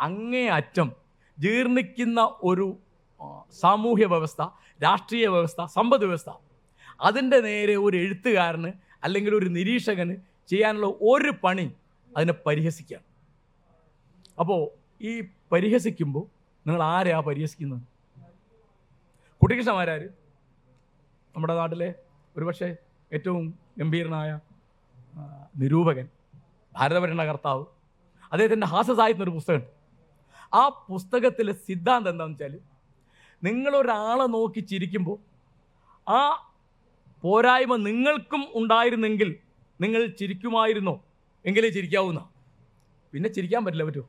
അങ്ങേ അറ്റം ജീർണിക്കുന്ന ഒരു സാമൂഹ്യ വ്യവസ്ഥ, രാഷ്ട്രീയ വ്യവസ്ഥ, സമ്പദ് വ്യവസ്ഥ, അതിൻ്റെ നേരെ ഒരു എഴുത്തുകാരന് അല്ലെങ്കിൽ ഒരു നിരീക്ഷകന് ചെയ്യാനുള്ള ഒരു പണി അതിനെ പരിഹസിക്കുകയാണ്. അപ്പോൾ ഈ പരിഹസിക്കുമ്പോൾ നിങ്ങൾ ആരെയാ പരിഹസിക്കുന്നത്? കുട്ടിക്കൃഷ്ണമാരാർ നമ്മുടെ നാട്ടിലെ ഒരുപക്ഷെ ഏറ്റവും ഗംഭീരനായ നിരൂപകൻ, ഭാരതഭരണകർത്താവ്, അദ്ദേഹത്തിൻ്റെ ഹാസ്യസാഹിത്യം ഒരു പുസ്തകമുണ്ട്. ആ പുസ്തകത്തിലെ സിദ്ധാന്തം എന്താണെന്ന് വെച്ചാൽ, നിങ്ങളൊരാളെ നോക്കി ചിരിക്കുമ്പോൾ ആ പോരായ്മ നിങ്ങൾക്കും ഉണ്ടായിരുന്നെങ്കിൽ നിങ്ങൾ ചിരിക്കുമായിരുന്നോ എങ്കിലേ ചിരിക്കാവുന്ന, പിന്നെ ചിരിക്കാൻ പറ്റില്ല. പറ്റുമോ?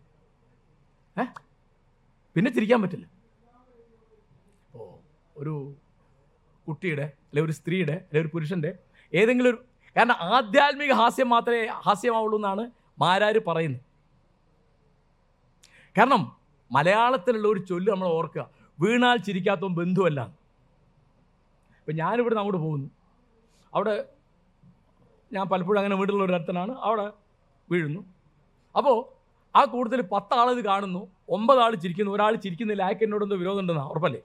പിന്നെ ചിരിക്കാൻ പറ്റില്ല. ഒരു കുട്ടിയുടെ അല്ലെ ഒരു സ്ത്രീയുടെ അല്ലെ ഒരു പുരുഷൻ്റെ ഏതെങ്കിലും ഒരു, കാരണം ആധ്യാത്മിക ഹാസ്യം മാത്രമേ ഹാസ്യമാവുള്ളൂ എന്നാണ് മാരാർ പറയുന്നത്. കാരണം മലയാളത്തിലുള്ള ഒരു ചൊല്ല് നമ്മൾ ഓർക്കുക, വീണാൽ ചിരിക്കാത്തവൻ ബന്ധുവല്ല. ഇപ്പം ഞാനിവിടെ അങ്ങോട്ട് പോകുന്നു, അവിടെ ഞാൻ പലപ്പോഴും അങ്ങനെ വീട്ടിലുള്ള ഒരു അടുത്തനാണ്, അവിടെ വീഴുന്നു. അപ്പോൾ ആ കൂടുതൽ 10 ആൾ ഇത് കാണുന്നു, 9 ആൾ ചിരിക്കുന്നു, ഒരാൾ ചിരിക്കുന്നില്ല, അയാൾക്ക് എന്നോടൊന്ന് വിരോധം ഉണ്ടെന്നാണ് ഉറപ്പല്ലേ?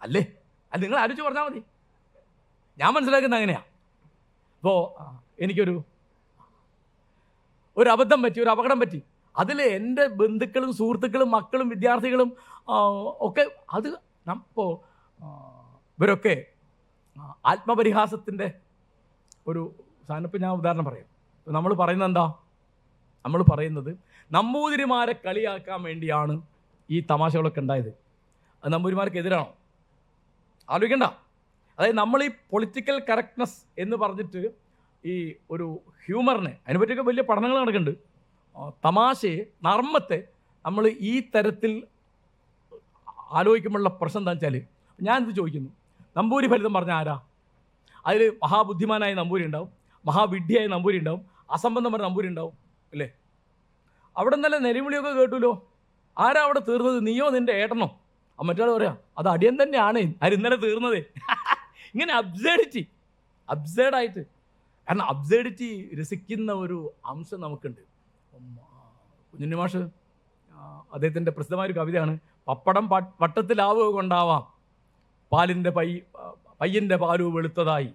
അല്ലേ? അത് നിങ്ങൾ ആലോചിച്ച് പറഞ്ഞാൽ മതി. ഞാൻ മനസ്സിലാക്കുന്നത് അങ്ങനെയാണ്. അപ്പോൾ എനിക്കൊരു അബദ്ധം പറ്റി, ഒരു അപകടം പറ്റി, അതിൽ എൻ്റെ ബന്ധുക്കളും സുഹൃത്തുക്കളും മക്കളും വിദ്യാർത്ഥികളും ഒക്കെ അത് ഇപ്പോൾ ഇവരൊക്കെ ആത്മപരിഹാസത്തിൻ്റെ ഒരു സാധനം. ഇപ്പം ഞാൻ ഉദാഹരണം പറയാം. നമ്മൾ പറയുന്നത് എന്താ? നമ്മൾ പറയുന്നത് നമ്പൂതിരിമാരെ കളിയാക്കാൻ വേണ്ടിയാണ് ഈ തമാശകളൊക്കെ ഉണ്ടായത്. അത് നമ്പൂതിരിമാർക്ക് എതിരാണോ? ആലോചിക്കണ്ട. അതായത് നമ്മൾ ഈ പൊളിറ്റിക്കൽ കറക്റ്റ്നെസ് എന്ന് പറഞ്ഞിട്ട് ഈ ഒരു ഹ്യൂമറിനെ, അതിനെപ്പറ്റിയൊക്കെ വലിയ പഠനങ്ങൾ നടക്കുന്നുണ്ട്. തമാശയെ, നർമ്മത്തെ നമ്മൾ ഈ തരത്തിൽ ആലോചിക്കുമ്പോഴുള്ള പ്രശ്നം എന്താണെന്ന് വെച്ചാൽ, ഞാനിത് ചോദിക്കുന്നു, നമ്പൂരി ഫലിതം പറഞ്ഞ ആരാ? അതിൽ മഹാബുദ്ധിമാനായ നമ്പൂരി ഉണ്ടാവും, മഹാവിഡ്ഢിയായ നമ്പൂരി ഉണ്ടാവും, അസംബന്ധം പറഞ്ഞ നമ്പൂരി ഉണ്ടാവും, അല്ലേ? അവിടെ നിന്നല്ല നെരിവിളിയൊക്കെ കേട്ടുല്ലോ. ആരാ അവിടെ തീർന്നത്? നീയോ നിൻ്റെ ഏട്ടനോ? മറ്റൊരാൾ പറയാം അത് അടിയൻ തന്നെയാണ്, അത് ഇന്നലെ തീർന്നതേ. ഇങ്ങനെ അബ്സേർഡായിട്ട്, കാരണം അബ്സേർഡിറ്റി രസിക്കുന്ന ഒരു അംശം നമുക്കുണ്ട്. കുഞ്ഞുണ്ണി മാഷ് അദ്ദേഹത്തിൻ്റെ പ്രസിദ്ധമായൊരു കവിതയാണ്, പപ്പടം വട്ടത്തിലാവുക കൊണ്ടാവാം പയ്യൻ്റെ പാല് വെളുത്തതായി,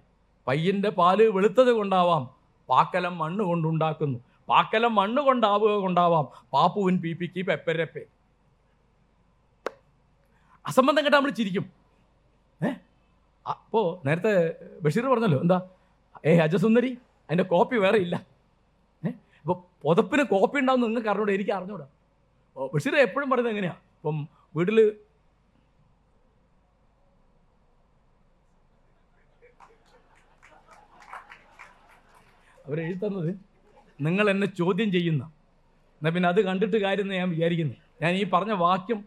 പയ്യൻ്റെ പാല് വെളുത്തത് കൊണ്ടാവാം പാക്കലം മണ്ണ് കൊണ്ടുണ്ടാക്കുന്നു, പാക്കലം മണ്ണ് കൊണ്ടാവുക കൊണ്ടാവാം പാപ്പുവിൻ പീപ്പിക്ക് പെപ്പരപ്പേ. അസംബന്ധം കേട്ടാൽ നമ്മൾ ചിരിക്കും. അപ്പോൾ നേരത്തെ ബഷീർ പറഞ്ഞല്ലോ, എന്താ അജസുന്ദരി, അതിൻ്റെ കോപ്പി വേറെ ഇല്ല. ഇപ്പോൾ പുതപ്പിന് കോപ്പി ഉണ്ടാവുമെന്ന് നിങ്ങൾക്ക് അറിഞ്ഞൂടാ, എനിക്ക് അറിഞ്ഞൂടാ. ബഷീർ എപ്പോഴും പറയുന്നത് എങ്ങനെയാണ്? ഇപ്പം വീട്ടിൽ അവരെഴുതുന്നത്, നിങ്ങൾ എന്നെ ചോദ്യം ചെയ്യുന്ന, എന്നാൽ പിന്നെ അത് കണ്ടിട്ട് കാര്യമെന്ന് ഞാൻ വിചാരിക്കുന്നു. ഞാൻ ഈ പറഞ്ഞ വാക്യം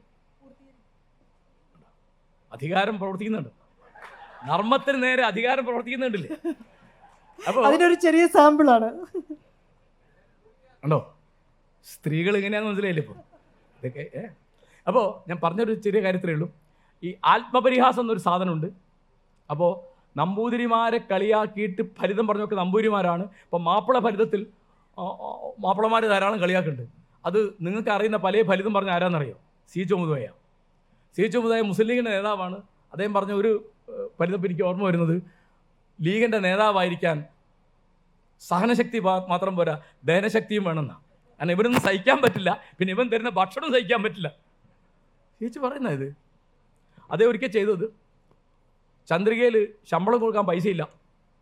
അധികാരം പ്രവർത്തിക്കുന്നുണ്ട്, നർമ്മത്തിന് നേരെ അധികാരം പ്രവർത്തിക്കുന്നുണ്ടല്ലേ? അപ്പോൾ അതിനൊരു ചെറിയ സാമ്പിളാണ്. ഉണ്ടോ? സ്ത്രീകൾ ഇങ്ങനെയാണെന്ന് മനസ്സിലായില്ലേ ഇപ്പോൾ ഇതൊക്കെ? അപ്പോൾ ഞാൻ പറഞ്ഞൊരു ചെറിയ കാര്യത്തിലേ ഉള്ളൂ. ഈ ആത്മപരിഹാസം എന്നൊരു സാധനമുണ്ട്. അപ്പോൾ നമ്പൂതിരിമാരെ കളിയാക്കിയിട്ട് ഫലിതം പറഞ്ഞൊക്കെ നമ്പൂതിരിമാരാണ്. ഇപ്പം മാപ്പിള ഫലിതത്തിൽ മാപ്പിളമാർ ധാരാളം കളിയാക്കുന്നുണ്ട്. അത് നിങ്ങൾക്ക് അറിയുന്ന പല ഫലിതം പറഞ്ഞ ആരാന്നറിയോ? സി ചുമുദായ. സി ചുമുദായ മുസ്ലിം ലീഗിൻ്റെ നേതാവാണ്. അദ്ദേഹം പറഞ്ഞ ഒരു ഫലിതം എനിക്ക് ഓർമ്മ വരുന്നത്, ലീഗിൻ്റെ നേതാവായിരിക്കാൻ സഹനശക്തി മാത്രം പോരാ, ദഹനശക്തിയും വേണമെന്നാണ്. കാരണം ഇവരൊന്നും സഹിക്കാൻ പറ്റില്ല, പിന്നെ ഇവൻ തരുന്ന ഭക്ഷണം സഹിക്കാൻ പറ്റില്ല. ചേച്ചി പറയുന്ന ഇത് അതേ ഒരിക്കൽ ചെയ്തത്, ചന്ദ്രികയിൽ ശമ്പളം കൊടുക്കാൻ പൈസയില്ല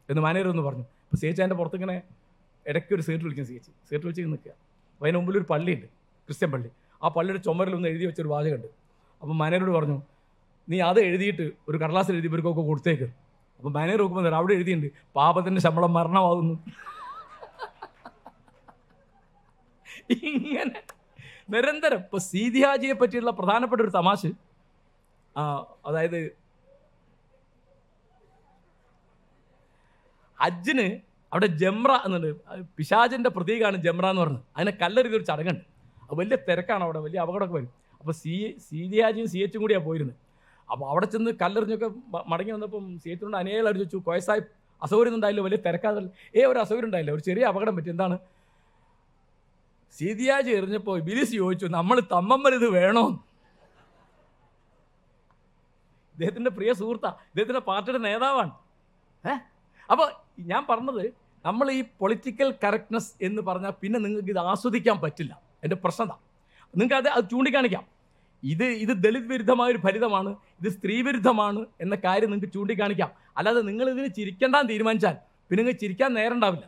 എന്ന് മാനേജർ ഒന്ന് പറഞ്ഞു. അപ്പോൾ ചേച്ചി അതിൻ്റെ പുറത്തിങ്ങനെ ഇടയ്ക്ക് ഒരു സീറ്റ് വിളിക്കും. സീറ്റ് വിളിച്ച് നിൽക്കുക. അപ്പോൾ അതിന് മുമ്പിൽ ഒരു പള്ളിയുണ്ട്, ക്രിസ്ത്യൻ പള്ളി. ആ പള്ളിയുടെ ചുമരിലൊന്ന് എഴുതി വെച്ചൊരു വാചകമുണ്ട്. അപ്പോൾ മാനേജരോട് പറഞ്ഞു, നീ അത് എഴുതിയിട്ട് ഒരു കടലാസിൽ എഴുതി ഇവർക്കൊക്കെ കൊടുത്തേക്ക്. അപ്പോൾ മാനേജർ നോക്കുമ്പോൾ അവിടെ എഴുതിയിട്ടുണ്ട്, പാപത്തിൻ്റെ ശമ്പളം മരണമാകുന്നു. ഇങ്ങനെ നിരന്തരം. ഇപ്പോൾ സീതി ഹാജിയെ പറ്റിയുള്ള പ്രധാനപ്പെട്ട ഒരു തമാശ, അതായത് ഹജ്ജിന് അവിടെ ജംറ എന്നുണ്ട്, പിശാചിൻ്റെ പ്രതീകമാണ് ജംറ എന്ന് പറഞ്ഞത്. അതിനെ കല്ലെറിയൊരു ചടങ്ങുണ്ട്. അത് വലിയ തിരക്കാണ് അവിടെ, വലിയ അപകടമൊക്കെ വരും. അപ്പോൾ സീതി ഹാജിയും സി എച്ചും കൂടിയാണ് പോയിരുന്നത്. അപ്പോൾ അവിടെ ചെന്ന് കല്ലെറിഞ്ഞൊക്കെ മടങ്ങി വന്നപ്പം സി എച്ചിനോട് അനേകം അടിച്ചു, കോയസായി അസൗകര്യം ഉണ്ടായില്ല, വലിയ തിരക്കാതല്ല. ഒരു അസൗകര്യം ഉണ്ടായില്ല, ഒരു ചെറിയ അപകടം പറ്റി. എന്താണ്? സീതിയാജി എറിഞ്ഞപ്പോൾ ഇബിലിസ് ചോദിച്ചു, നമ്മൾ തമ്മമ്മൽ ഇത് വേണോ? ഇദ്ദേഹത്തിൻ്റെ പ്രിയ സുഹൃത്താണ്, ഇദ്ദേഹത്തിൻ്റെ പാർട്ടിയുടെ നേതാവാണ്. അപ്പോൾ ഞാൻ പറഞ്ഞത്, നമ്മൾ ഈ പൊളിറ്റിക്കൽ കറക്റ്റ്നെസ് എന്ന് പറഞ്ഞാൽ പിന്നെ നിങ്ങൾക്ക് ഇത് ആസ്വദിക്കാൻ പറ്റില്ല. എൻ്റെ പ്രശ്നത നിങ്ങൾക്ക് അത് ചൂണ്ടിക്കാണിക്കാം. ഇത് ദളിത് വിരുദ്ധമായൊരു ഫലിതമാണ്, ഇത് സ്ത്രീ വിരുദ്ധമാണ് എന്ന കാര്യം നിങ്ങൾക്ക് ചൂണ്ടിക്കാണിക്കാം. അല്ലാതെ നിങ്ങൾ ഇതിന് ചിരിക്കേണ്ടാന്ന് തീരുമാനിച്ചാൽ പിന്നെ നിങ്ങൾക്ക് ചിരിക്കാൻ നേരം ഉണ്ടാവില്ല.